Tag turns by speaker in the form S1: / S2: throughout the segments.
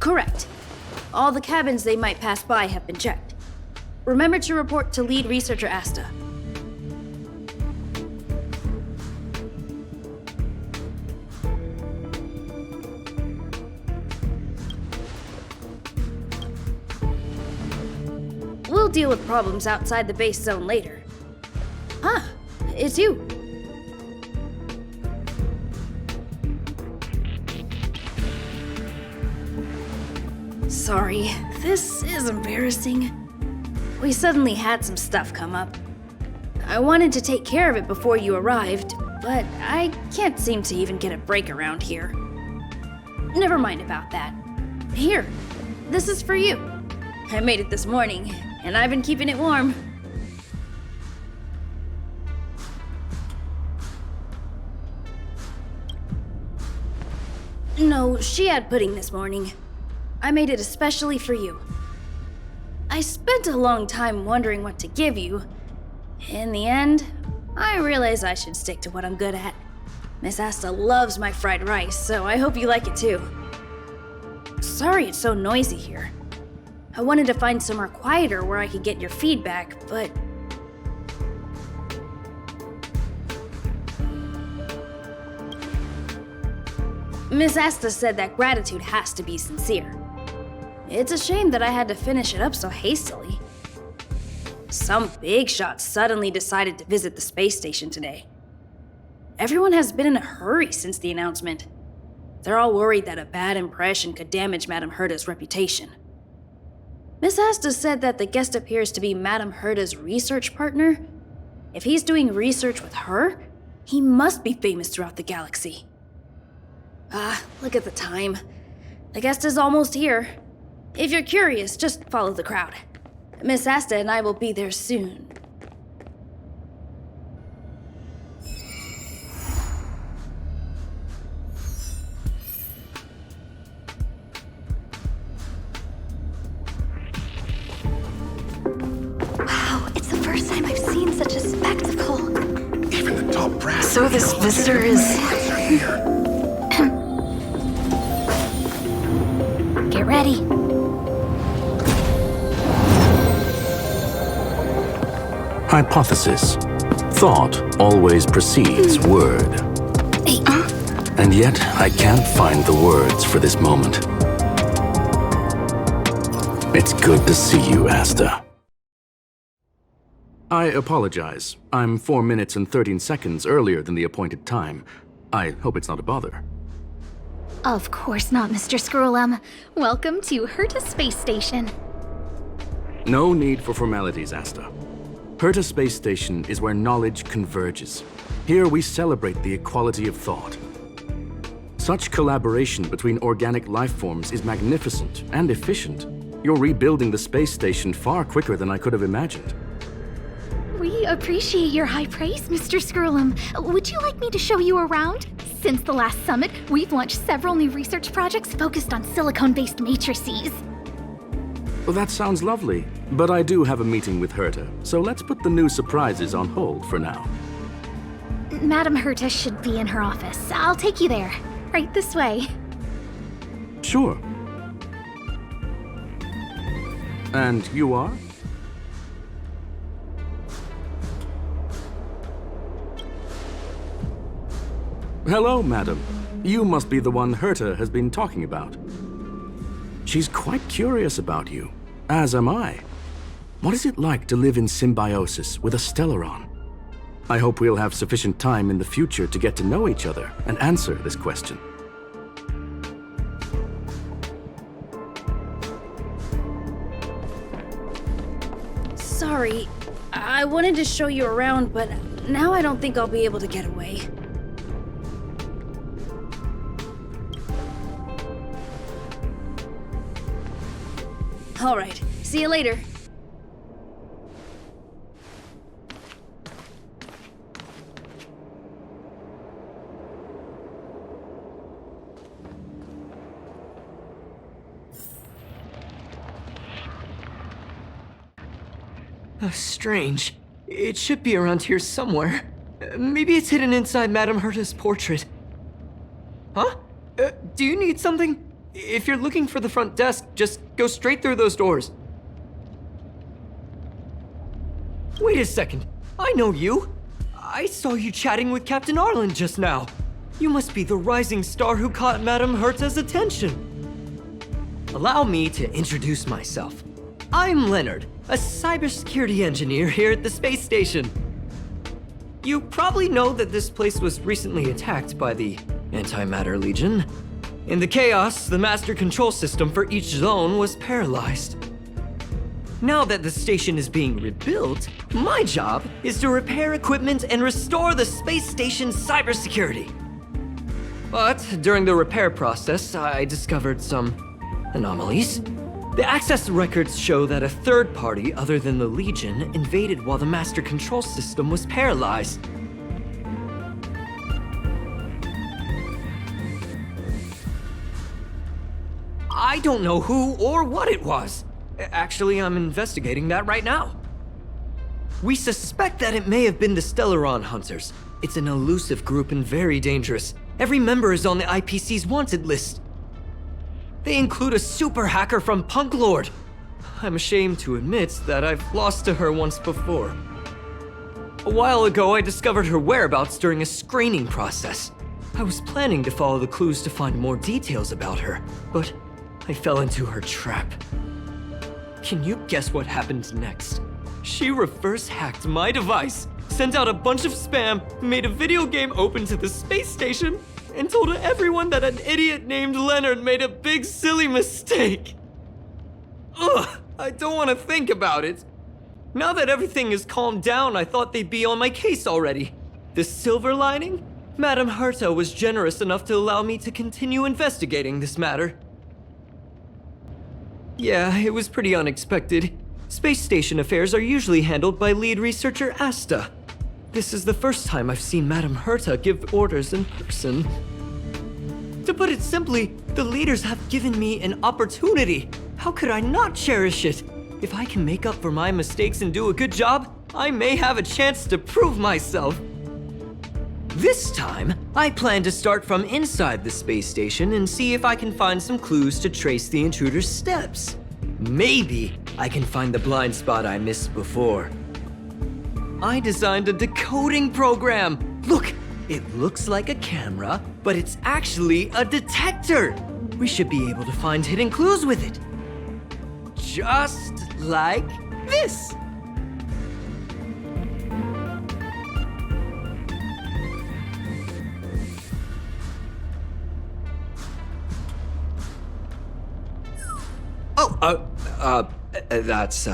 S1: Correct. All the cabins they might pass by have been checked. Remember to report to lead researcher Asta. We'll deal with problems outside the base zone later. Ah, it's you. Sorry, this is embarrassing. We suddenly had some stuff come up. I wanted to take care of it before you arrived, but I can't seem to even get a break around here. Never mind about that. Here, this is for you. I made it this morning, and I've been keeping it warm. No, she had pudding this morning. I made it especially for you. I spent a long time wondering what to give you. In the end, I realized I should stick to what I'm good at. Miss Asta loves my fried rice, so I hope you like it too. Sorry it's so noisy here. I wanted to find somewhere quieter where I could get your feedback, but... Miss Asta said that gratitude has to be sincere. It's a shame that I had to finish it up so hastily. Some big shot suddenly decided to visit the space station today. Everyone has been in a hurry since the announcement. They're all worried that a bad impression could damage Madame Herta's reputation. Miss Asta said that the guest appears to be Madame Herta's research partner. If he's doing research with her, he must be famous throughout the galaxy. Ah, look at the time. The guest is almost here. If you're curious, just follow the crowd. Miss Asta and I will be there soon.
S2: Wow, it's the first time I've seen such a spectacle.
S3: Even the top brass.
S2: So this visitor is... Get ready.
S4: Hypothesis. Thought always precedes word. And yet, I can't find the words for this moment. It's good to see you, Asta. I apologize. I'm 4 minutes and 13 seconds earlier than the appointed time. I hope it's not a bother.
S2: Of course not, Mr. Scrollum. Welcome to Herta Space Station.
S4: No need for formalities, Asta. Herta Space Station is where knowledge converges. Here we celebrate the equality of thought. Such collaboration between organic life forms is magnificent and efficient. You're rebuilding the space station far quicker than I could have imagined.
S2: We appreciate your high praise, Mr. Scrollum. Would you like me to show you around? Since the last summit, we've launched several new research projects focused on silicone-based matrices.
S4: Well, that sounds lovely, but I do have a meeting with Herta, so let's put the new surprises on hold for now.
S2: Madame Herta should be in her office. I'll take you there. Right this way.
S4: Sure. And you are? Hello, madam. You must be the one Herta has been talking about. She's quite curious about you, as am I. What is it like to live in symbiosis with a Stellaron? I hope we'll have sufficient time in the future to get to know each other and answer this question.
S1: Sorry, I wanted to show you around, but now I don't think I'll be able to get away. All right, see you later.
S5: Oh, strange. It should be around here somewhere. Maybe it's hidden inside Madame Herta's portrait. Huh? Do you need something? If you're looking for the front desk, just go straight through those doors. Wait a second. I know you. I saw you chatting with Captain Arlen just now. You must be the rising star who caught Madame Herta's attention. Allow me to introduce myself. I'm Leonard, a cybersecurity engineer here at the space station. You probably know that this place was recently attacked by the Antimatter Legion. In the chaos, the master control system for each zone was paralyzed. Now that the station is being rebuilt, my job is to repair equipment and restore the space station's cybersecurity. But during the repair process, I discovered some anomalies. The access records show that a third party other than the Legion invaded while the master control system was paralyzed. I don't know who or what it was. Actually, I'm investigating that right now. We suspect that it may have been the Stellaron Hunters. It's an elusive group and very dangerous. Every member is on the IPC's wanted list. They include a super hacker from Punklorde. I'm ashamed to admit that I've lost to her once before. A while ago, I discovered her whereabouts during a screening process. I was planning to follow the clues to find more details about her, but I fell into her trap. Can you guess what happened next? She reverse hacked my device, sent out a bunch of spam, made a video game open to the space station, and told everyone that an idiot named Leonard made a big silly mistake. Ugh, I don't want to think about it. Now that everything is calmed down, I thought they'd be on my case already. The silver lining? Madame Herta was generous enough to allow me to continue investigating this matter. Yeah, it was pretty unexpected. Space station affairs are usually handled by lead researcher Asta. This is the first time I've seen Madame Herta give orders in person. To put it simply, the leaders have given me an opportunity. How could I not cherish it? If I can make up for my mistakes and do a good job, I may have a chance to prove myself. This time, I plan to start from inside the space station and see if I can find some clues to trace the intruder's steps. Maybe I can find the blind spot I missed before. I designed a decoding program. Look, it looks like a camera, but it's actually a detector. We should be able to find hidden clues with it. Just like this. That's,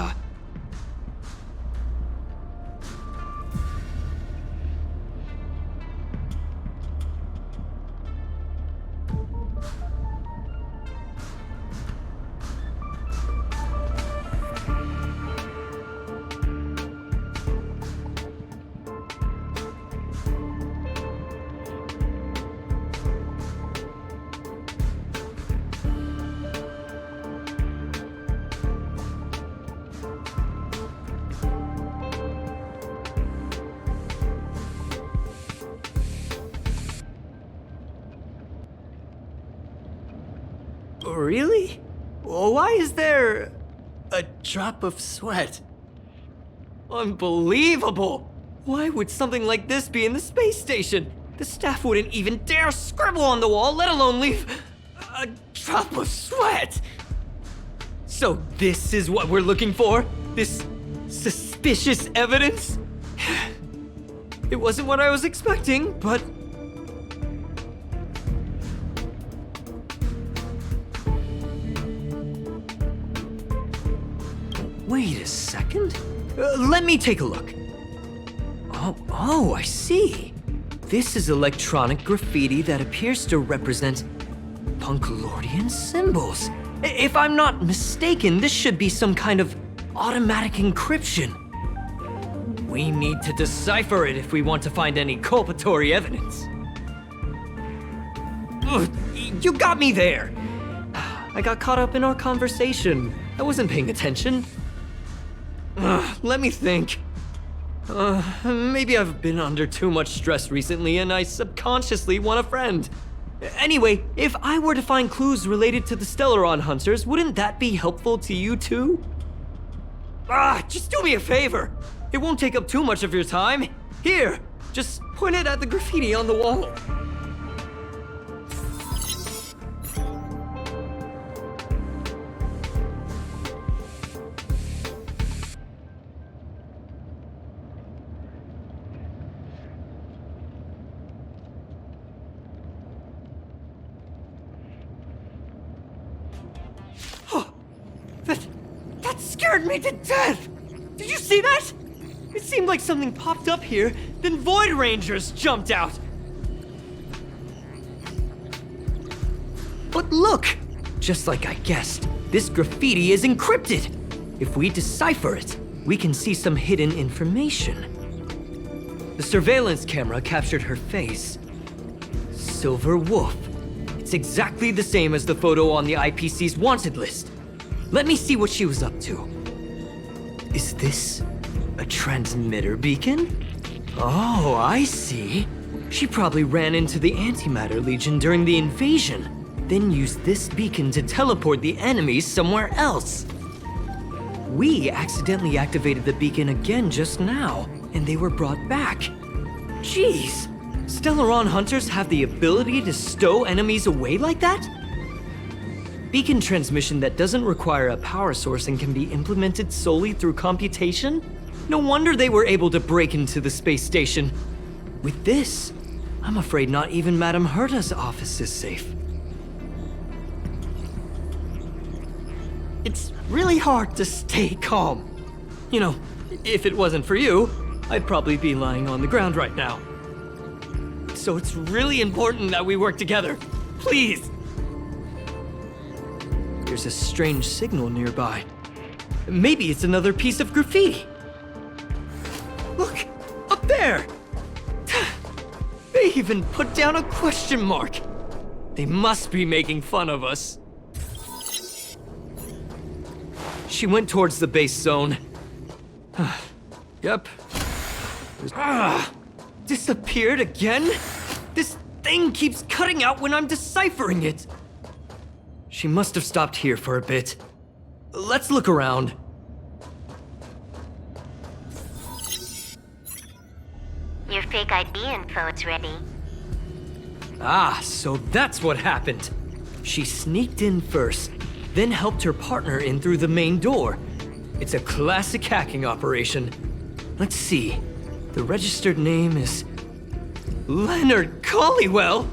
S5: Really? Why is there a drop of sweat? Unbelievable! Why would something like this be in the space station? The staff wouldn't even dare scribble on the wall, let alone leave a drop of sweat! So this is what we're looking for? This suspicious evidence? It wasn't what I was expecting, but... Wait a second. Let me take a look. Oh, I see. This is electronic graffiti that appears to represent Punklordian symbols. If I'm not mistaken, this should be some kind of automatic encryption. We need to decipher it if we want to find any culpatory evidence. Ugh, you got me there. I got caught up in our conversation. I wasn't paying attention. Let me think. Maybe I've been under too much stress recently and I subconsciously want a friend. Anyway, if I were to find clues related to the Stellaron Hunters, wouldn't that be helpful to you too? Just do me a favor. It won't take up too much of your time. Here, just point it at the graffiti on the wall. That scared me to death! Did you see that? It seemed like something popped up here, then Void Rangers jumped out. But look! Just like I guessed, this graffiti is encrypted. If we decipher it, we can see some hidden information. The surveillance camera captured her face. Silver Wolf. It's exactly the same as the photo on the IPC's wanted list. Let me see what she was up to. Is this a transmitter beacon? Oh, I see. She probably ran into the Antimatter Legion during the invasion, then used this beacon to teleport the enemies somewhere else. We accidentally activated the beacon again just now, and they were brought back. Jeez, Stellaron Hunters have the ability to stow enemies away like that? Beacon transmission that doesn't require a power source and can be implemented solely through computation? No wonder they were able to break into the space station. With this, I'm afraid not even Madame Herta's office is safe. It's really hard to stay calm. You know, if it wasn't for you, I'd probably be lying on the ground right now. So it's really important that we work together. Please! There's a strange signal nearby. Maybe it's another piece of graffiti. Look, up there! They even put down a question mark. They must be making fun of us. She went towards the base zone. Yep. Disappeared again? This thing keeps cutting out when I'm deciphering it. She must have stopped here for a bit. Let's look around.
S6: Your fake ID info is ready.
S5: So that's what happened. She sneaked in first, then helped her partner in through the main door. It's a classic hacking operation. Let's see. The registered name is Leonard Collywell.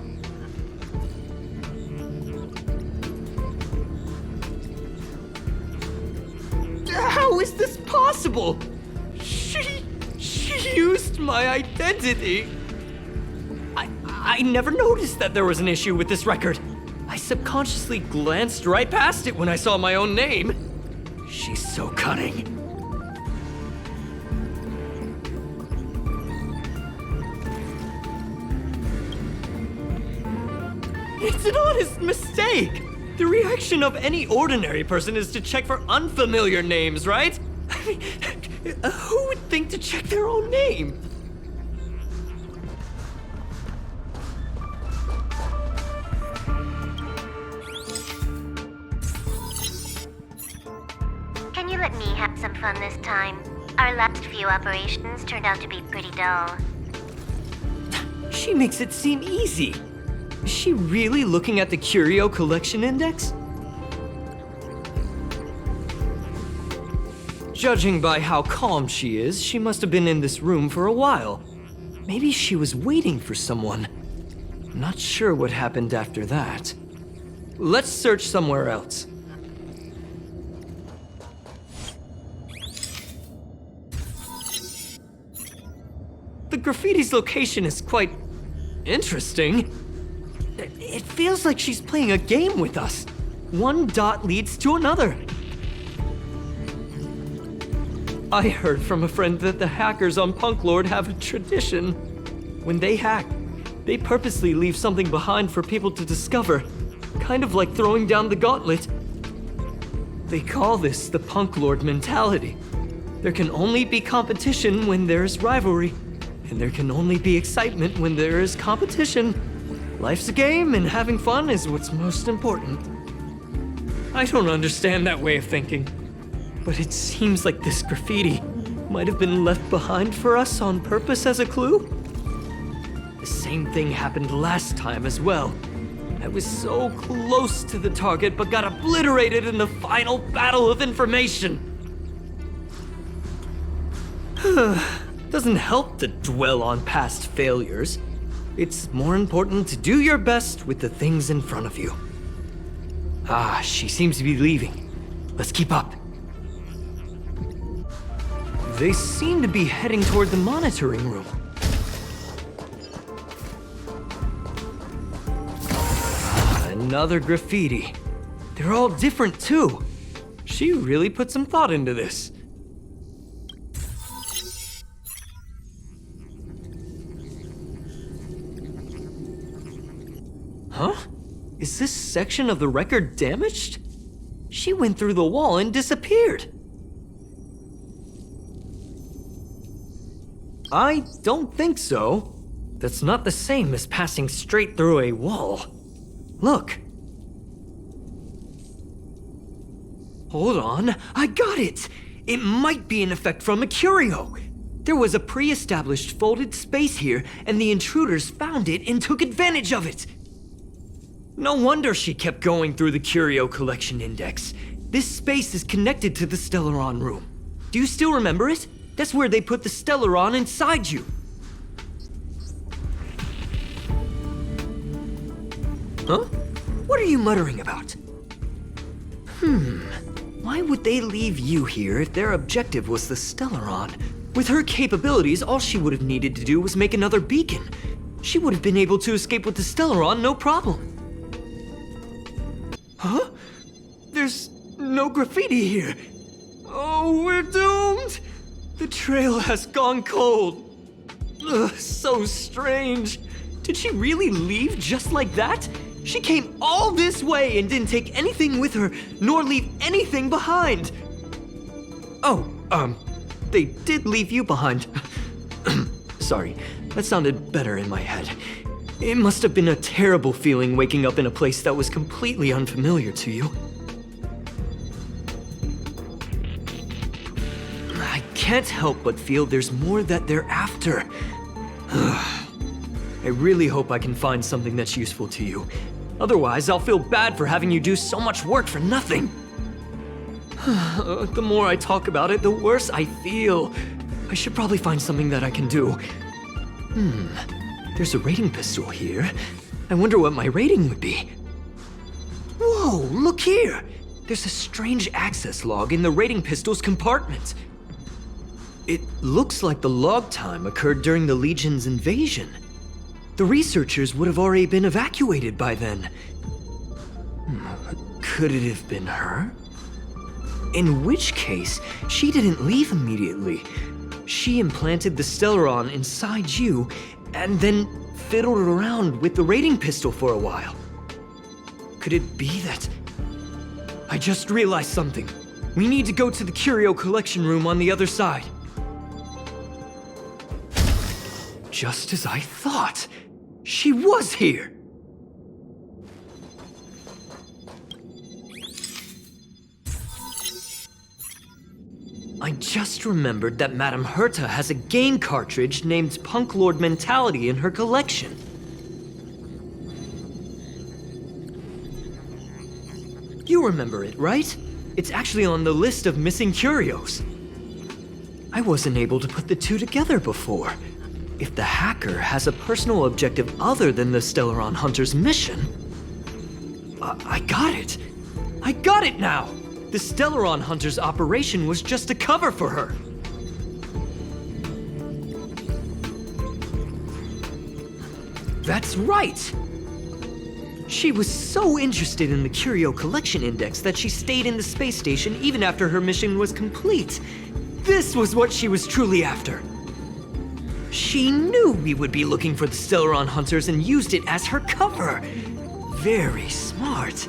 S5: How is this possible? She used my identity. I never noticed that there was an issue with this record. I subconsciously glanced right past it when I saw my own name. She's so cunning. It's an honest mistake. The reaction of any ordinary person is to check for unfamiliar names, right? I mean, who would think to check their own name?
S6: Can you let me have some fun this time? Our last few operations turned out to be pretty dull.
S5: She makes it seem easy. Is she really looking at the Curio Collection Index? Judging by how calm she is, she must have been in this room for a while. Maybe she was waiting for someone. I'm not sure what happened after that. Let's search somewhere else. The graffiti's location is quite interesting. It feels like she's playing a game with us. One dot leads to another. I heard from a friend that the hackers on Punklorde have a tradition. When they hack, they purposely leave something behind for people to discover, kind of like throwing down the gauntlet. They call this the Punklorde mentality. There can only be competition when there is rivalry, and there can only be excitement when there is competition. Life's a game, and having fun is what's most important. I don't understand that way of thinking, but it seems like this graffiti might have been left behind for us on purpose as a clue. The same thing happened last time as well. I was so close to the target, but got obliterated in the final battle of information. Doesn't help to dwell on past failures. It's more important to do your best with the things in front of you. Ah, she seems to be leaving. Let's keep up. They seem to be heading toward the monitoring room. Another graffiti. They're all different too. She really put some thought into this. Huh? Is this section of the record damaged? She went through the wall and disappeared. I don't think so. That's not the same as passing straight through a wall. Look. Hold on, I got it! It might be an effect from a curio. There was a pre-established folded space here, and the intruders found it and took advantage of it. No wonder she kept going through the curio collection index. This space is connected to the Stellaron room. Do you still remember it? That's where they put the Stellaron inside you. Huh? What are you muttering about? Why would they leave you here if their objective was the Stellaron? With her capabilities, all she would have needed to do was make another beacon. She would have been able to escape with the Stellaron, no problem. Huh? There's no graffiti here. Oh, we're doomed! The trail has gone cold. Ugh, so strange. Did she really leave just like that? She came all this way and didn't take anything with her, nor leave anything behind. Oh, they did leave you behind. Sorry, that sounded better in my head. It must have been a terrible feeling waking up in a place that was completely unfamiliar to you. I can't help but feel there's more that they're after. I really hope I can find something that's useful to you. Otherwise, I'll feel bad for having you do so much work for nothing. The more I talk about it, the worse I feel. I should probably find something that I can do. There's a rating pistol here. I wonder what my rating would be. Whoa, look here! There's a strange access log in the rating pistol's compartment. It looks like the log time occurred during the Legion's invasion. The researchers would have already been evacuated by then. Could it have been her? In which case, she didn't leave immediately. She implanted the Stellaron inside you, and then fiddled around with the rating pistol for a while. Could it be that... I just realized something. We need to go to the curio collection room on the other side. Just as I thought. She was here! I just remembered that Madame Herta has a game cartridge named Punklorde Mentality in her collection. You remember it, right? It's actually on the list of missing curios. I wasn't able to put the two together before. If the hacker has a personal objective other than the Stellaron Hunter's mission... I got it! I got it now! The Stellaron Hunter's operation was just a cover for her. That's right! She was so interested in the Curio Collection Index that she stayed in the space station even after her mission was complete. This was what she was truly after. She knew we would be looking for the Stellaron Hunters and used it as her cover. Very smart.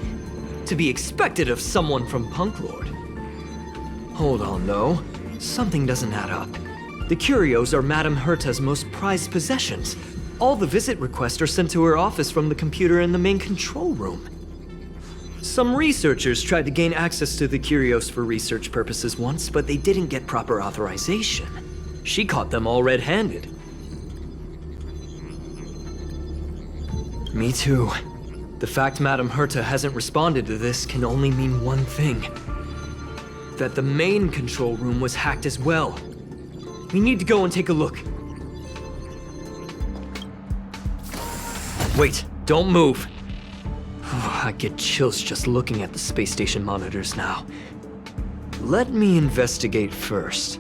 S5: To be expected of someone from Punklorde. Hold on, though. Something doesn't add up. The curios are Madame Herta's most prized possessions. All the visit requests are sent to her office from the computer in the main control room. Some researchers tried to gain access to the curios for research purposes once, but they didn't get proper authorization. She caught them all red-handed. Me too. The fact Madame Herta hasn't responded to this can only mean one thing. That the main control room was hacked as well. We need to go and take a look. Wait, don't move. I get chills just looking at the space station monitors now. Let me investigate first.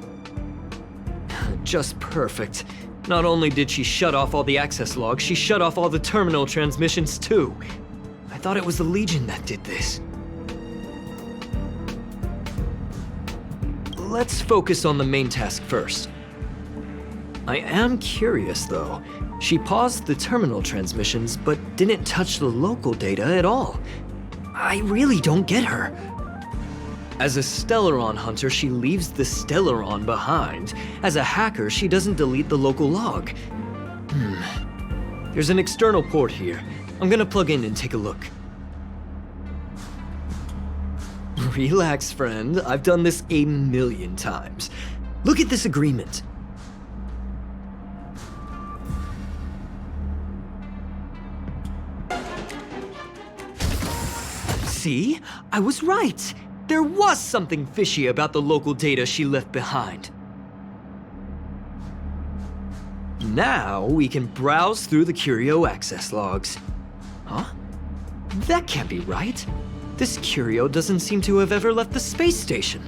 S5: Just perfect. Not only did she shut off all the access logs, she shut off all the terminal transmissions too. I thought it was the Legion that did this. Let's focus on the main task first. I am curious though. She paused the terminal transmissions, but didn't touch the local data at all. I really don't get her. As a Stellaron hunter, she leaves the Stellaron behind. As a hacker, she doesn't delete the local log. There's an external port here. I'm gonna plug in and take a look. Relax, friend. I've done this a million times. Look at this agreement. See? I was right. There was something fishy about the local data she left behind. Now we can browse through the curio access logs. Huh? That can't be right. This curio doesn't seem to have ever left the space station.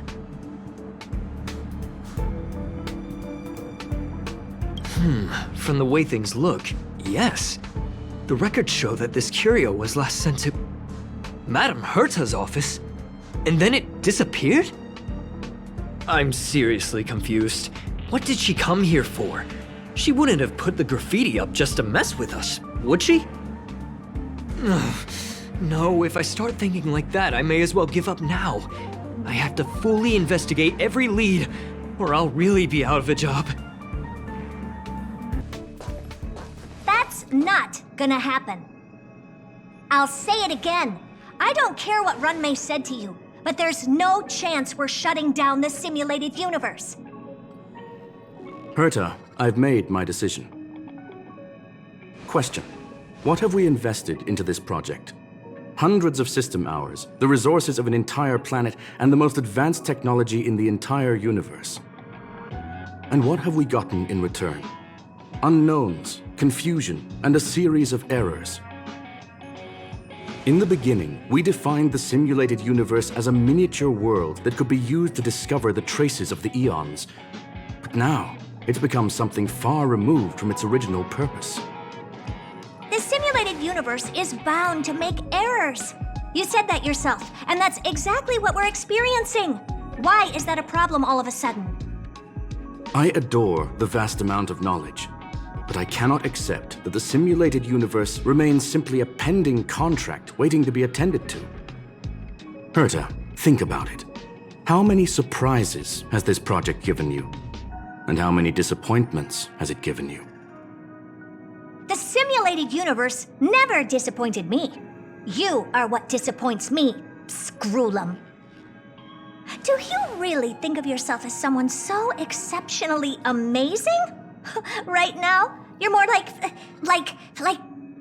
S5: From the way things look, yes. The records show that this curio was last sent to Madame Herta's office, and then it disappeared? I'm seriously confused. What did she come here for? She wouldn't have put the graffiti up just to mess with us, would she? No, if I start thinking like that, I may as well give up now. I have to fully investigate every lead, or I'll really be out of a job.
S7: That's not gonna happen. I'll say it again. I don't care what Runmei said to you, but there's no chance we're shutting down the simulated universe.
S4: Herta, I've made my decision. Question. What have we invested into this project? Hundreds of system hours, the resources of an entire planet, and the most advanced technology in the entire universe. And what have we gotten in return? Unknowns, confusion, and a series of errors. In the beginning, we defined the simulated universe as a miniature world that could be used to discover the traces of the eons. But now, it's become something far removed from its original purpose.
S7: The simulated universe is bound to make errors. You said that yourself, and that's exactly what we're experiencing. Why is that a problem all of a sudden?
S4: I adore the vast amount of knowledge, but I cannot accept that the simulated universe remains simply a pending contract waiting to be attended to. Herta, think about it. How many surprises has this project given you? And how many disappointments has it given you?
S7: The simulated universe never disappointed me. You are what disappoints me, Scroolum. Do you really think of yourself as someone so exceptionally amazing? Right now, you're more like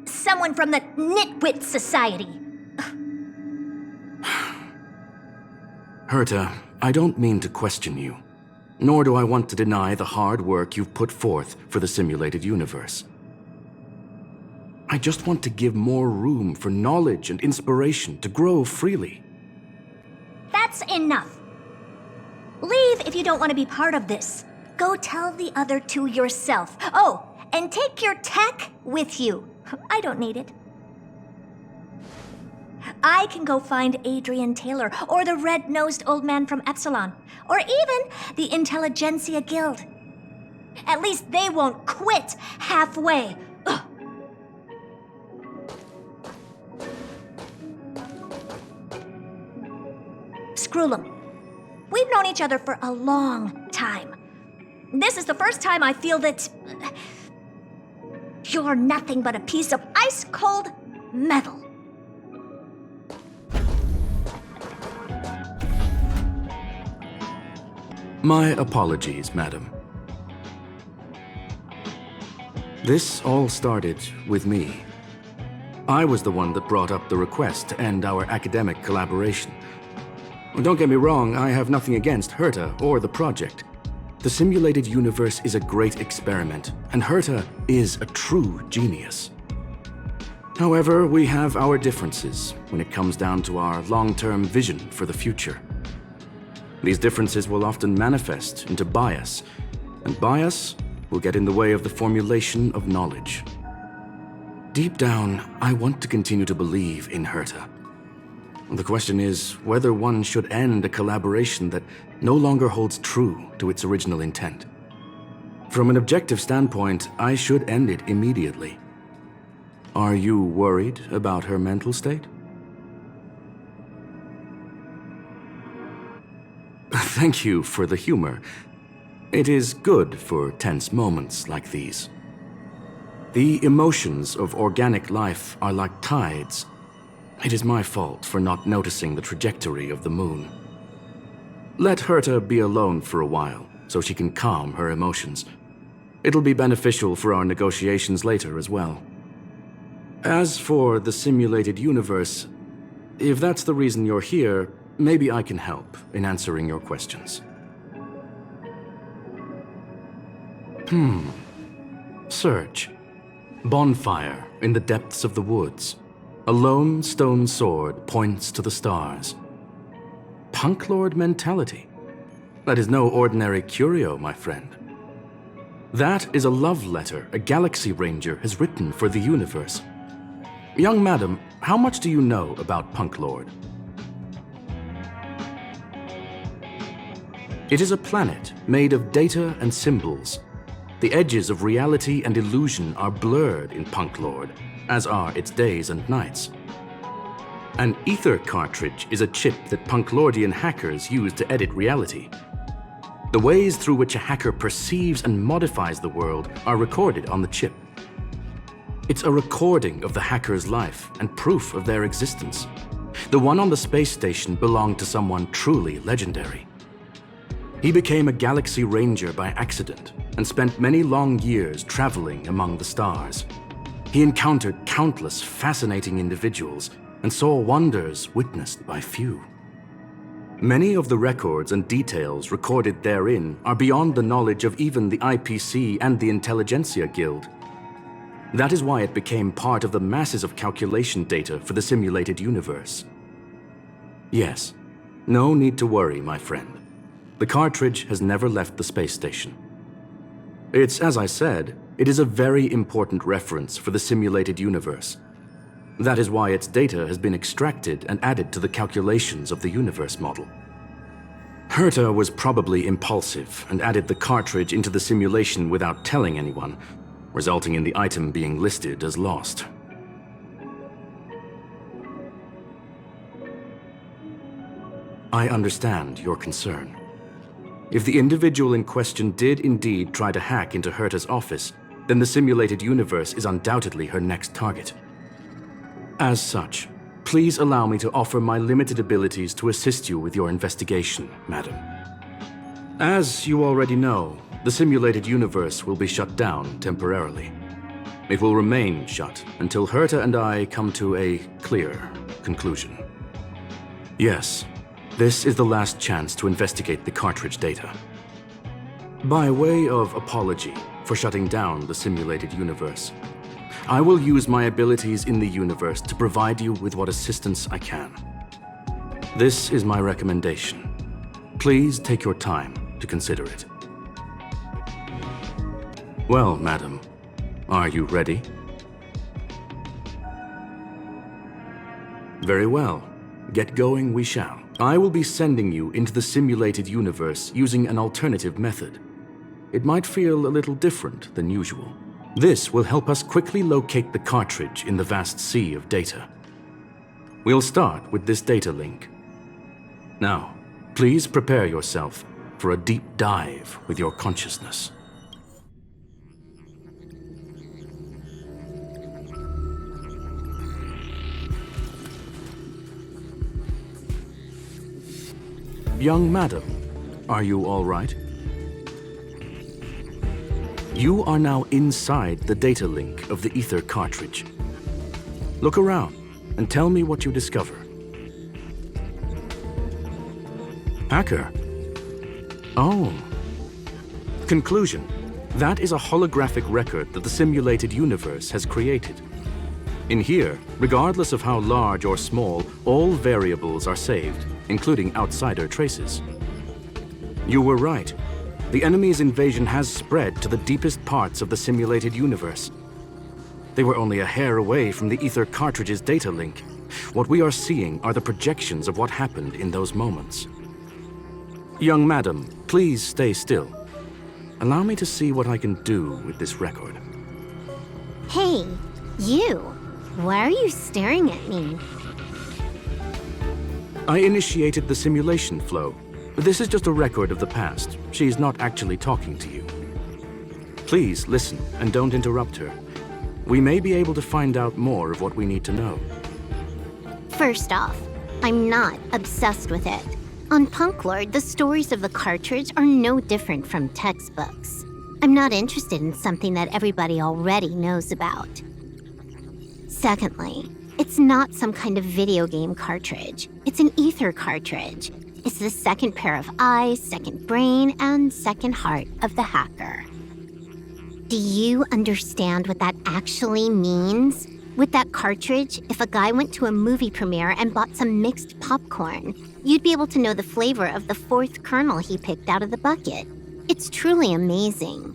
S7: someone from the Nitwit Society.
S4: Herta, I don't mean to question you, nor do I want to deny the hard work you've put forth for the simulated universe. I just want to give more room for knowledge and inspiration to grow freely.
S7: That's enough. Leave if you don't want to be part of this. Go tell the other two yourself. Oh, and take your tech with you. I don't need it. I can go find Adrian Taylor, or the red-nosed old man from Epsilon, or even the Intelligentsia Guild. At least they won't quit halfway. Ugh. Scroolum, we've known each other for a long time. This is the first time I feel that You're nothing but a piece of ice-cold metal.
S4: My apologies, madam. This all started with me. I was the one that brought up the request to end our academic collaboration. Don't get me wrong, I have nothing against Herta or the project. The simulated universe is a great experiment, and Herta is a true genius. However, we have our differences when it comes down to our long-term vision for the future. These differences will often manifest into bias, and bias will get in the way of the formulation of knowledge. Deep down, I want to continue to believe in Herta. The question is whether one should end a collaboration that no longer holds true to its original intent. From an objective standpoint, I should end it immediately. Are you worried about her mental state? Thank you for the humor. It is good for tense moments like these. The emotions of organic life are like tides. It is my fault for not noticing the trajectory of the moon. Let Herta be alone for a while, so she can calm her emotions. It'll be beneficial for our negotiations later as well. As for the simulated universe, if that's the reason you're here, maybe I can help in answering your questions. Search. Bonfire in the depths of the woods. A lone stone sword points to the stars. Punklorde mentality. That is no ordinary curio, my friend. That is a love letter a Galaxy Ranger has written for the universe. Young madam, how much do you know about Punklorde? It is a planet made of data and symbols. The edges of reality and illusion are blurred in Punklorde, as are its days and nights. An ether cartridge is a chip that Punklordian hackers use to edit reality. The ways through which a hacker perceives and modifies the world are recorded on the chip. It's a recording of the hacker's life and proof of their existence. The one on the space station belonged to someone truly legendary. He became a Galaxy Ranger by accident and spent many long years traveling among the stars. He encountered countless fascinating individuals and saw wonders witnessed by few. Many of the records and details recorded therein are beyond the knowledge of even the IPC and the Intelligentsia Guild. That is why it became part of the masses of calculation data for the simulated universe. Yes, no need to worry, my friend. The cartridge has never left the space station. It's, as I said, it is a very important reference for the simulated universe. That is why its data has been extracted and added to the calculations of the universe model. Herta was probably impulsive and added the cartridge into the simulation without telling anyone, resulting in the item being listed as lost. I understand your concern. If the individual in question did indeed try to hack into Herta's office, then the simulated universe is undoubtedly her next target. As such, please allow me to offer my limited abilities to assist you with your investigation, madam. As you already know, the simulated universe will be shut down temporarily. It will remain shut until Herta and I come to a clear conclusion. Yes, this is the last chance to investigate the cartridge data. By way of apology for shutting down the simulated universe, I will use my abilities in the universe to provide you with what assistance I can. This is my recommendation. Please take your time to consider it. Well, madam, are you ready? Very well. Get going we shall. I will be sending you into the simulated universe using an alternative method. It might feel a little different than usual. This will help us quickly locate the cartridge in the vast sea of data. We'll start with this data link. Now, please prepare yourself for a deep dive with your consciousness. Young madam, are you all right? You are now inside the data link of the ether cartridge. Look around and tell me what you discover. Hacker. Oh. Conclusion. That is a holographic record that the simulated universe has created. In here, regardless of how large or small, all variables are saved, including outsider traces. You were right. The enemy's invasion has spread to the deepest parts of the simulated universe. They were only a hair away from the ether cartridge's data link. What we are seeing are the projections of what happened in those moments. Young madam, please stay still. Allow me to see what I can do with this record.
S6: Hey, you. Why are you staring at me?
S4: I initiated the simulation flow. This is just a record of the past. She's not actually talking to you. Please listen and don't interrupt her. We may be able to find out more of what we need to know.
S6: First off, I'm not obsessed with it. On Punklorde, the stories of the cartridge are no different from textbooks. I'm not interested in something that everybody already knows about. Secondly, it's not some kind of video game cartridge. It's an ether cartridge. It's the second pair of eyes, second brain, and second heart of the hacker. Do you understand what that actually means? With that cartridge, if a guy went to a movie premiere and bought some mixed popcorn, you'd be able to know the flavor of the fourth kernel he picked out of the bucket. It's truly amazing.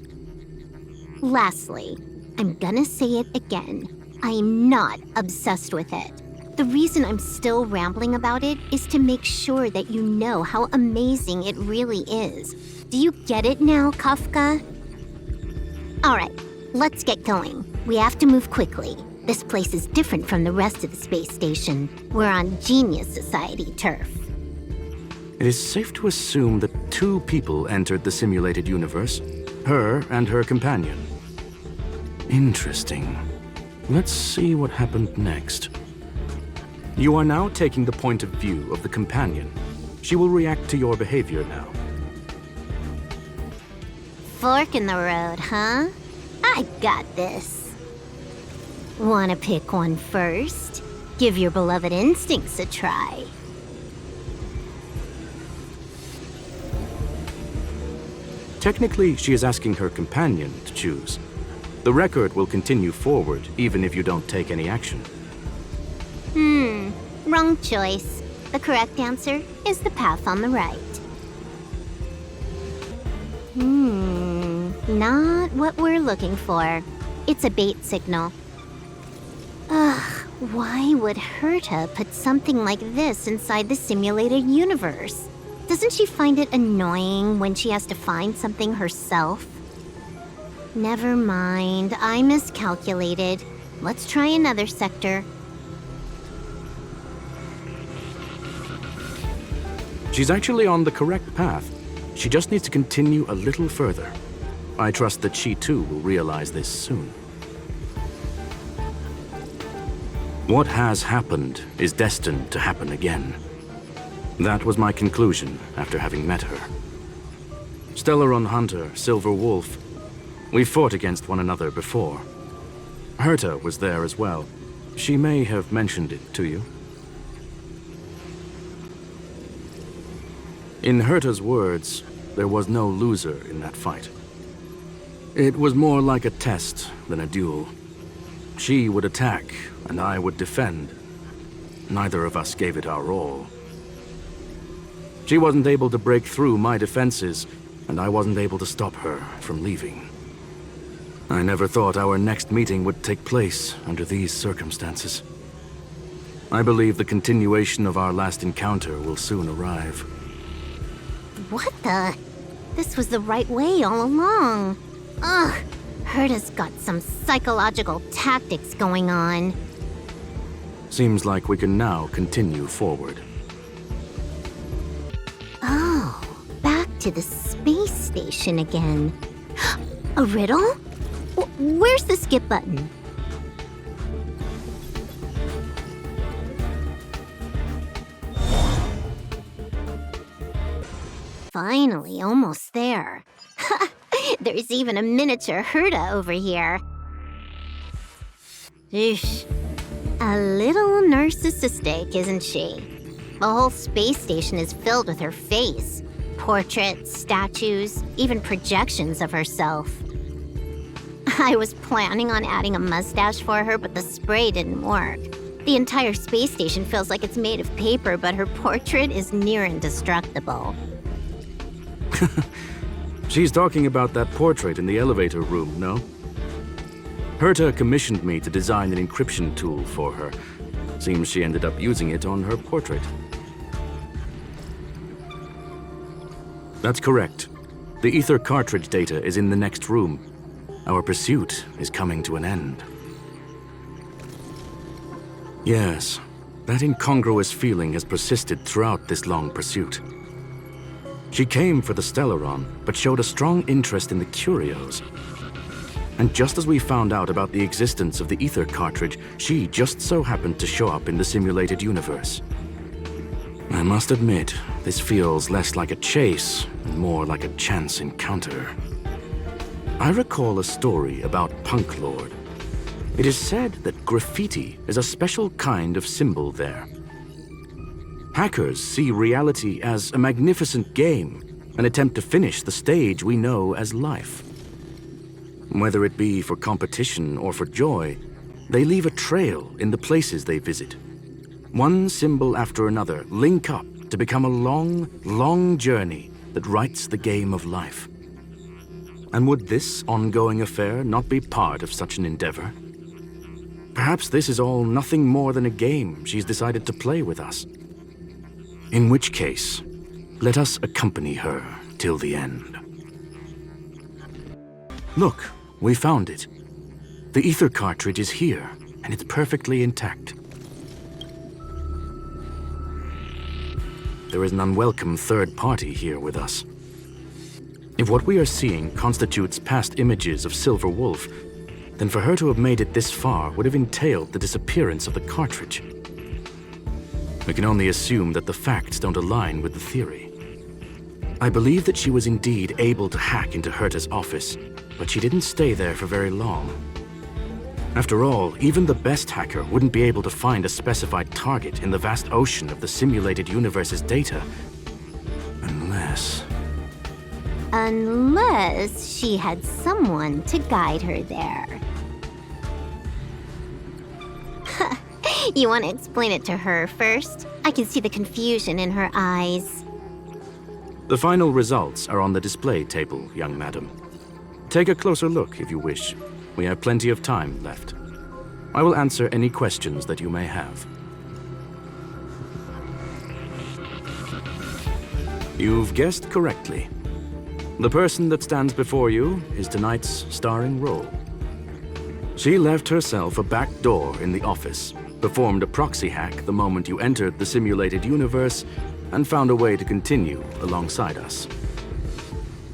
S6: Lastly, I'm gonna say it again. I am not obsessed with it. The reason I'm still rambling about it is to make sure that you know how amazing it really is. Do you get it now, Kafka? All right, let's get going. We have to move quickly. This place is different from the rest of the space station. We're on Genius Society turf.
S4: It is safe to assume that 2 people entered the simulated universe, her and her companion. Interesting. Let's see what happened next. You are now taking the point of view of the companion. She will react to your behavior now.
S6: Fork in the road, huh? I got this. Wanna pick one first? Give your beloved instincts a try.
S4: Technically, she is asking her companion to choose. The record will continue forward, even if you don't take any action.
S6: Wrong choice. The correct answer is the path on the right. Not what we're looking for. It's a bait signal. Ugh, why would Herta put something like this inside the simulated universe? Doesn't she find it annoying when she has to find something herself? Never mind, I miscalculated. Let's try another sector.
S4: She's actually on the correct path. She just needs to continue a little further. I trust that she too will realize this soon. What has happened is destined to happen again. That was my conclusion after having met her. Stellaron Hunter, Silver Wolf. We fought against one another before. Herta was there as well. She may have mentioned it to you. In Herta's words, there was no loser in that fight. It was more like a test than a duel. She would attack, and I would defend. Neither of us gave it our all. She wasn't able to break through my defenses, and I wasn't able to stop her from leaving. I never thought our next meeting would take place under these circumstances. I believe the continuation of our last encounter will soon arrive.
S6: What the? This was the right way all along. Ugh, Herta's got some psychological tactics going on.
S4: Seems like we can now continue forward.
S6: Oh, back to the space station again. A riddle? Where's the skip button? Finally, almost there. There's even a miniature Herta over here. Eesh. A little narcissistic, isn't she? The whole space station is filled with her face. Portraits, statues, even projections of herself. I was planning on adding a mustache for her, but the spray didn't work. The entire space station feels like it's made of paper, but her portrait is near indestructible.
S4: She's talking about that portrait in the elevator room, no? Herta commissioned me to design an encryption tool for her. Seems she ended up using it on her portrait. That's correct. The ether cartridge data is in the next room. Our pursuit is coming to an end. Yes, that incongruous feeling has persisted throughout this long pursuit. She came for the Stellaron, but showed a strong interest in the curios. And just as we found out about the existence of the ether cartridge, she just so happened to show up in the simulated universe. I must admit, this feels less like a chase and more like a chance encounter. I recall a story about Punklorde. It is said that graffiti is a special kind of symbol there. Hackers see reality as a magnificent game, an attempt to finish the stage we know as life. Whether it be for competition or for joy, they leave a trail in the places they visit. One symbol after another link up to become a long, long journey that writes the game of life. And would this ongoing affair not be part of such an endeavor? Perhaps this is all nothing more than a game she's decided to play with us. In which case, let us accompany her till the end. Look, we found it. The ether cartridge is here, and it's perfectly intact. There is an unwelcome third party here with us. If what we are seeing constitutes past images of Silver Wolf, then for her to have made it this far would have entailed the disappearance of the cartridge. We can only assume that the facts don't align with the theory. I believe that she was indeed able to hack into Herta's office, but she didn't stay there for very long. After all, even the best hacker wouldn't be able to find a specified target in the vast ocean of the simulated universe's data.
S6: Unless she had someone to guide her there. You want to explain it to her first? I can see the confusion in her eyes.
S4: The final results are on the display table, young madam. Take a closer look if you wish. We have plenty of time left. I will answer any questions that you may have. You've guessed correctly. The person that stands before you is tonight's starring role. She left herself a back door in the office, performed a proxy hack the moment you entered the simulated universe, and found a way to continue alongside us.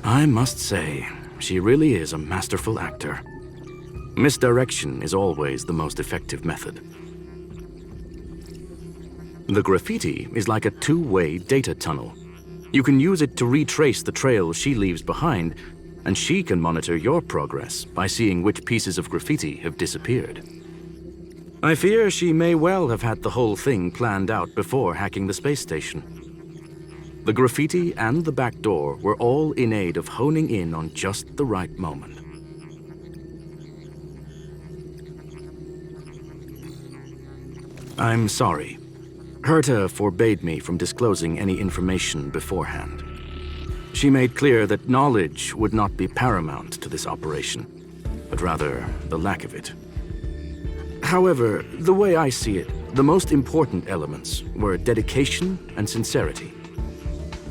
S4: I must say, she really is a masterful actor. Misdirection is always the most effective method. The graffiti is like a two-way data tunnel. You can use it to retrace the trail she leaves behind, and she can monitor your progress by seeing which pieces of graffiti have disappeared. I fear she may well have had the whole thing planned out before hacking the space station. The graffiti and the back door were all in aid of honing in on just the right moment. I'm sorry. Herta forbade me from disclosing any information beforehand. She made clear that knowledge would not be paramount to this operation, but rather the lack of it. However, the way I see it, the most important elements were dedication and sincerity.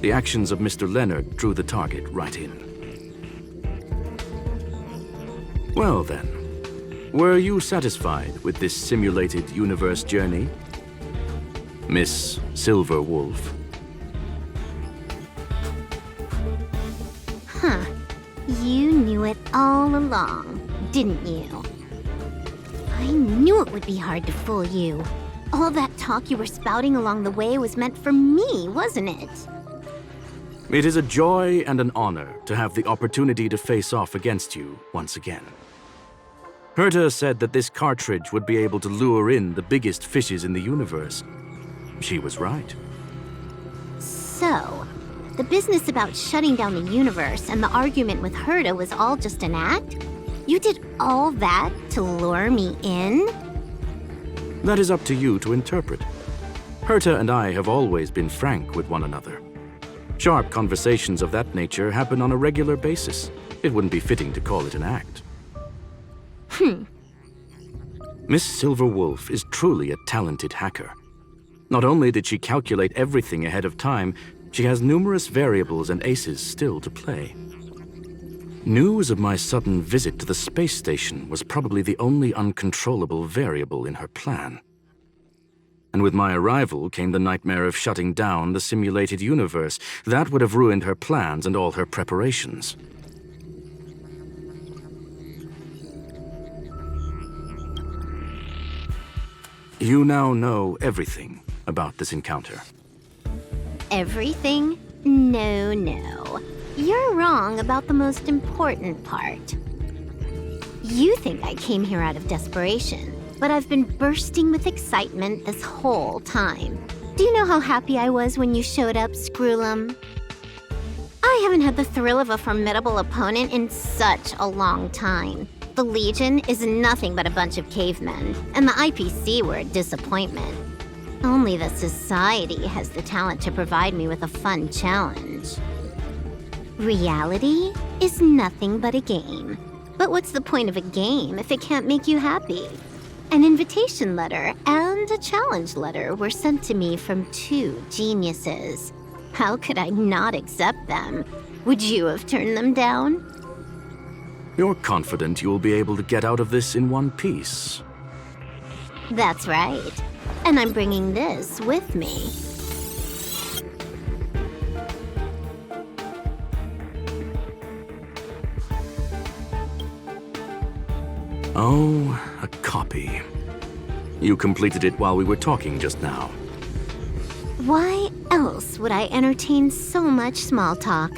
S4: The actions of Mr. Leonard drew the target right in. Well then, were you satisfied with this simulated universe journey, Miss Silver Wolf?
S6: Huh. You knew it all along, didn't you? I knew it would be hard to fool you. All that talk you were spouting along the way was meant for me, wasn't it?
S4: It is a joy and an honor to have the opportunity to face off against you once again. Herta said that this cartridge would be able to lure in the biggest fishes in the universe. She was right.
S6: So, the business about shutting down the universe and the argument with Herta was all just an act? You did all that to lure me in?
S4: That is up to you to interpret. Herta and I have always been frank with one another. Sharp conversations of that nature happen on a regular basis. It wouldn't be fitting to call it an act. Miss Silverwolf is truly a talented hacker. Not only did she calculate everything ahead of time, she has numerous variables and aces still to play. News of my sudden visit to the space station was probably the only uncontrollable variable in her plan. And with my arrival came the nightmare of shutting down the simulated universe. That would have ruined her plans and all her preparations. You now know everything about this encounter.
S6: Everything? No, no. You're wrong about the most important part. You think I came here out of desperation, but I've been bursting with excitement this whole time. Do you know how happy I was when you showed up, Screwlum? I haven't had the thrill of a formidable opponent in such a long time. The Legion is nothing but a bunch of cavemen, and the IPC were a disappointment. Only the Society has the talent to provide me with a fun challenge. Reality is nothing but a game. But what's the point of a game if it can't make you happy? An invitation letter and a challenge letter were sent to me from two geniuses. How could I not accept them? Would you have turned them down?
S4: You're confident you'll be able to get out of this in one piece.
S6: That's right. And I'm bringing this with me.
S4: Oh, a copy. You completed it while we were talking just now.
S6: Why else would I entertain so much small talk?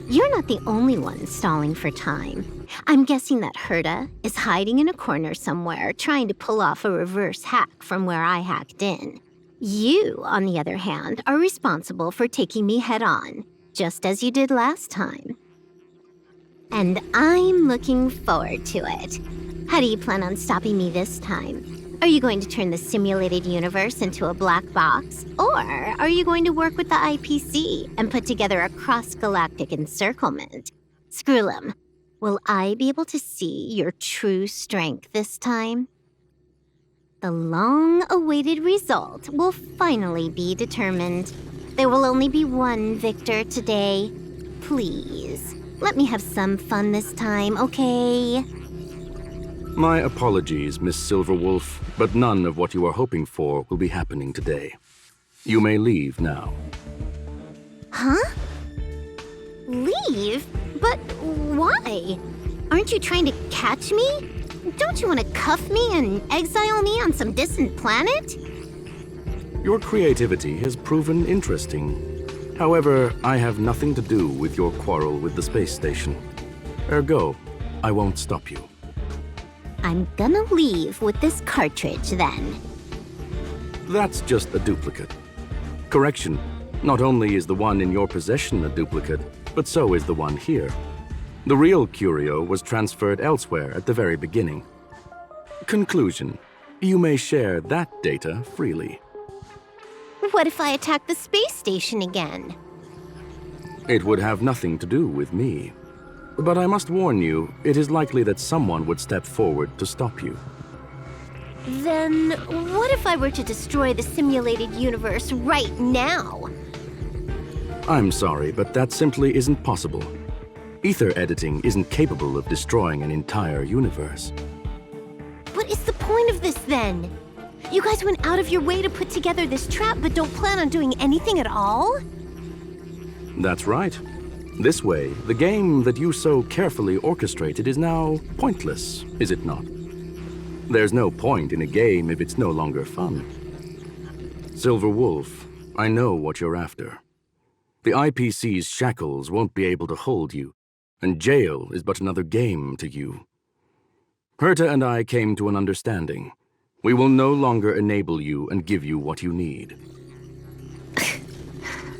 S6: You're not the only one stalling for time. I'm guessing that Herta is hiding in a corner somewhere trying to pull off a reverse hack from where I hacked in. You, on the other hand, are responsible for taking me head-on, just as you did last time. And I'm looking forward to it. How do you plan on stopping me this time? Are you going to turn the simulated universe into a black box? Or are you going to work with the IPC and put together a cross-galactic encirclement? Screwlum, will I be able to see your true strength this time? The long-awaited result will finally be determined. There will only be one victor today. Please, let me have some fun this time, okay?
S4: My apologies, Miss Silverwolf, but none of what you are hoping for will be happening today. You may leave now.
S6: Huh? Leave? But why? Aren't you trying to catch me? Don't you want to cuff me and exile me on some distant planet?
S4: Your creativity has proven interesting. However, I have nothing to do with your quarrel with the space station. Ergo, I won't stop you.
S6: I'm gonna leave with this cartridge then.
S4: That's just a duplicate. Correction, not only is the one in your possession a duplicate, but so is the one here. The real curio was transferred elsewhere at the very beginning. Conclusion, you may share that data freely.
S6: What if I attack the space station again?
S4: It would have nothing to do with me. But I must warn you, it is likely that someone would step forward to stop you.
S6: Then what if I were to destroy the simulated universe right now?
S4: I'm sorry, but that simply isn't possible. Ether editing isn't capable of destroying an entire universe.
S6: What is the point of this then? You guys went out of your way to put together this trap but don't plan on doing anything at all?
S4: That's right. This way, the game that you so carefully orchestrated is now pointless, is it not? There's no point in a game if it's no longer fun. Silverwolf, I know what you're after. The IPC's shackles won't be able to hold you, and jail is but another game to you. Herta and I came to an understanding. We will no longer enable you and give you what you need.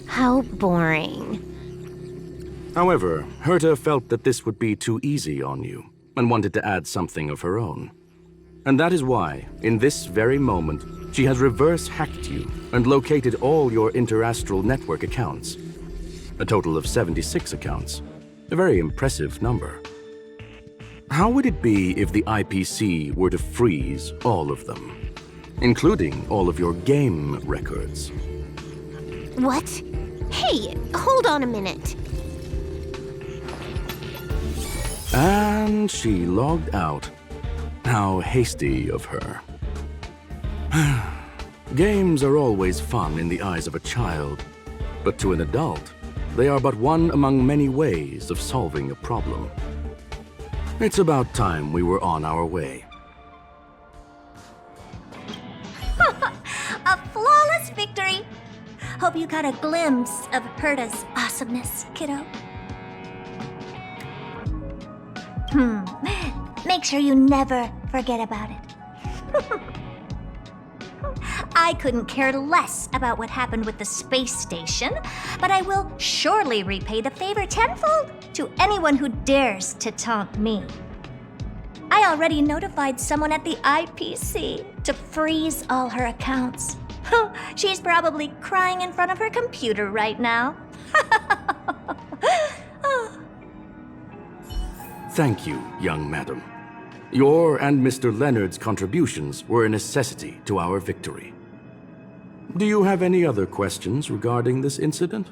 S6: How boring.
S4: However, Herta felt that this would be too easy on you, and wanted to add something of her own. And that is why, in this very moment, she has reverse-hacked you and located all your interastral network accounts. A total of 76 accounts. A very impressive number. How would it be if the IPC were to freeze all of them, including all of your game records?
S6: What? Hey, hold on a minute.
S4: And she logged out. How hasty of her. Games are always fun in the eyes of a child, but to an adult, they are but one among many ways of solving a problem. It's about time we were on our way.
S7: A flawless victory! Hope you got a glimpse of Herta's awesomeness, kiddo. Make sure you never forget about it. I couldn't care less about what happened with the space station, but I will surely repay the favor tenfold to anyone who dares to taunt me. I already notified someone at the IPC to freeze all her accounts. She's probably crying in front of her computer right now.
S4: Thank you, young madam. Your and Mr. Leonard's contributions were a necessity to our victory. Do you have any other questions regarding this incident?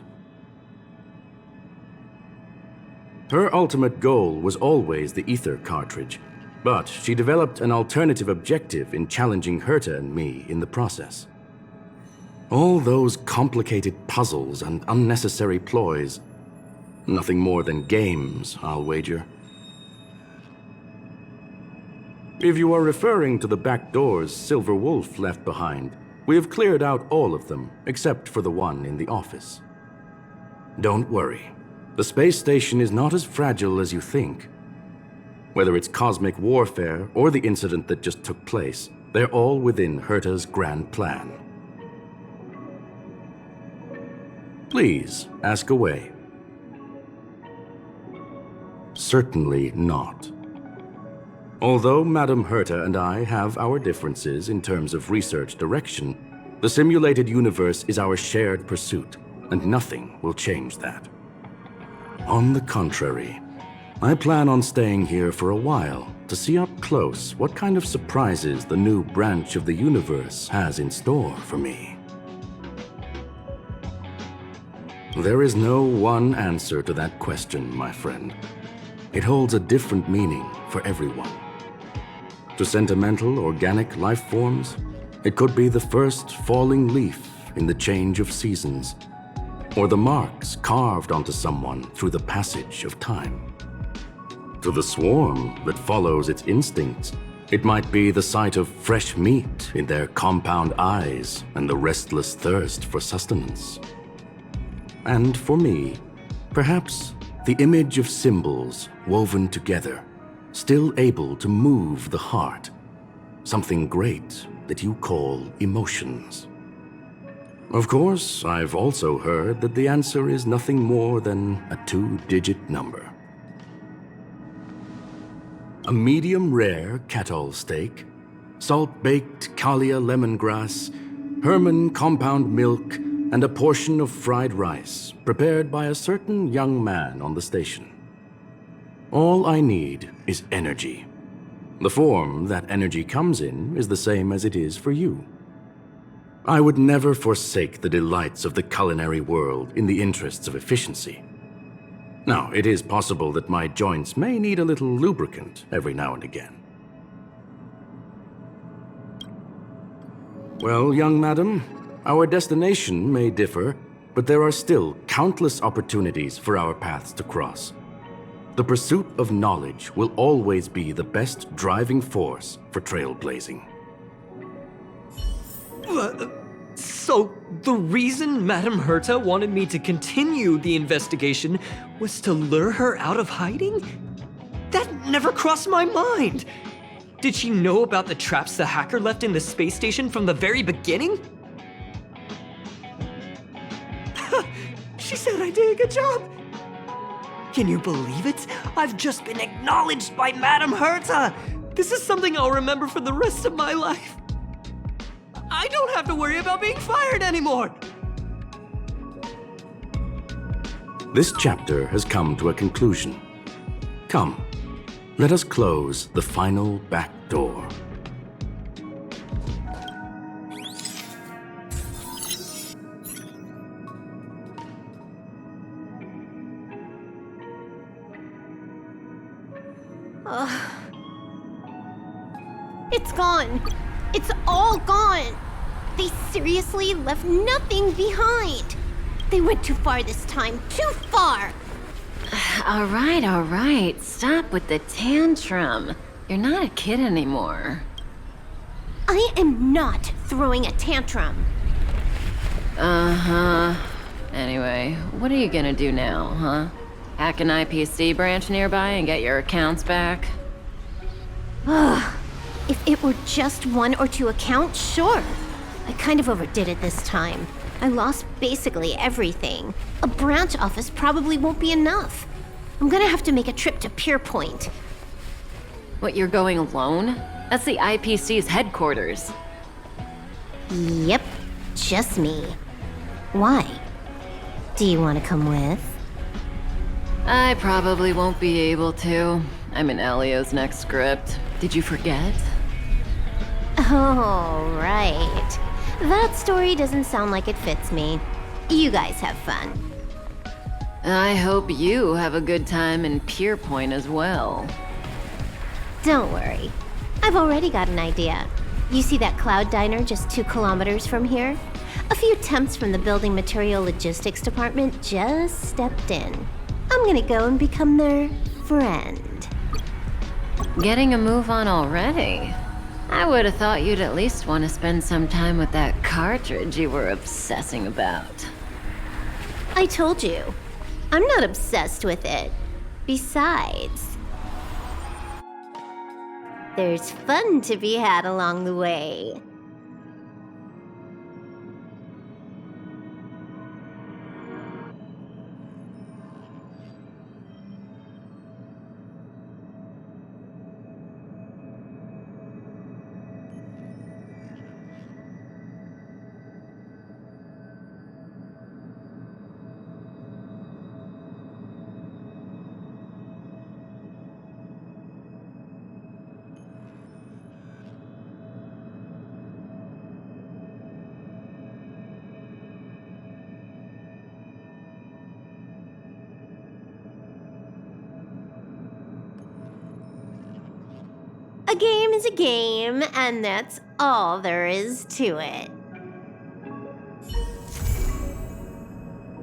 S4: Her ultimate goal was always the ether cartridge, but she developed an alternative objective in challenging Herta and me in the process. All those complicated puzzles and unnecessary ploys, nothing more than games, I'll wager. If you are referring to the back doors Silver Wolf left behind, we have cleared out all of them, except for the one in the office. Don't worry. The space station is not as fragile as you think. Whether it's cosmic warfare or the incident that just took place, they're all within Herta's grand plan. Please, ask away. Certainly not. Although Madame Herta and I have our differences in terms of research direction, the simulated universe is our shared pursuit, and nothing will change that. On the contrary, I plan on staying here for a while to see up close what kind of surprises the new branch of the universe has in store for me. There is no one answer to that question, my friend. It holds a different meaning for everyone. To sentimental, organic life forms, it could be the first falling leaf in the change of seasons, or the marks carved onto someone through the passage of time. To the swarm that follows its instincts, it might be the sight of fresh meat in their compound eyes and the restless thirst for sustenance. And for me, perhaps the image of symbols woven together, still able to move the heart, something great that you call emotions. Of course, I've also heard that the answer is nothing more than a 2-digit number. A medium rare Catol steak, salt-baked Kalia lemongrass, Herman compound milk, and a portion of fried rice prepared by a certain young man on the station. All I need is energy. The form that energy comes in is the same as it is for you. I would never forsake the delights of the culinary world in the interests of efficiency. Now, it is possible that my joints may need a little lubricant every now and again. Well, young madam, our destination may differ, but there are still countless opportunities for our paths to cross. The pursuit of knowledge will always be the best driving force for trailblazing.
S5: So, the reason Madame Herta wanted me to continue the investigation was to lure her out of hiding? That never crossed my mind! Did she know about the traps the hacker left in the space station from the very beginning? She said I did a good job! Can you believe it? I've just been acknowledged by Madame Herta! This is something I'll remember for the rest of my life. I don't have to worry about being fired anymore!
S4: This chapter has come to a conclusion. Come, let us close the final back door.
S6: It's gone. It's all gone. They seriously left nothing behind. They went too far this time. Too far.
S8: All right. Stop with the tantrum. You're not a kid anymore.
S6: I am not throwing a tantrum.
S8: Uh-huh. Anyway, what are you gonna do now, huh? Hack an IPC branch nearby and get your accounts back?
S6: If it were just 1 or 2 accounts, sure. I kind of overdid it this time. I lost basically everything. A branch office probably won't be enough. I'm gonna have to make a trip to Pierpoint.
S8: What, you're going alone? That's the IPC's headquarters.
S6: Yep, just me. Why? Do you want to come with?
S8: I probably won't be able to. I'm in Elio's next script. Did you forget?
S6: Oh, right. That story doesn't sound like it fits me. You guys have fun.
S8: I hope you have a good time in Pierpoint as well.
S6: Don't worry. I've already got an idea. You see that cloud diner just 2 kilometers from here? A few temps from the building material logistics department just stepped in. I'm gonna go and become their friend.
S8: Getting a move on already? I would have thought you'd at least want to spend some time with that cartridge you were obsessing about.
S6: I told you. I'm not obsessed with it. Besides, there's fun to be had along the way. A game is a game, and that's all there is to it.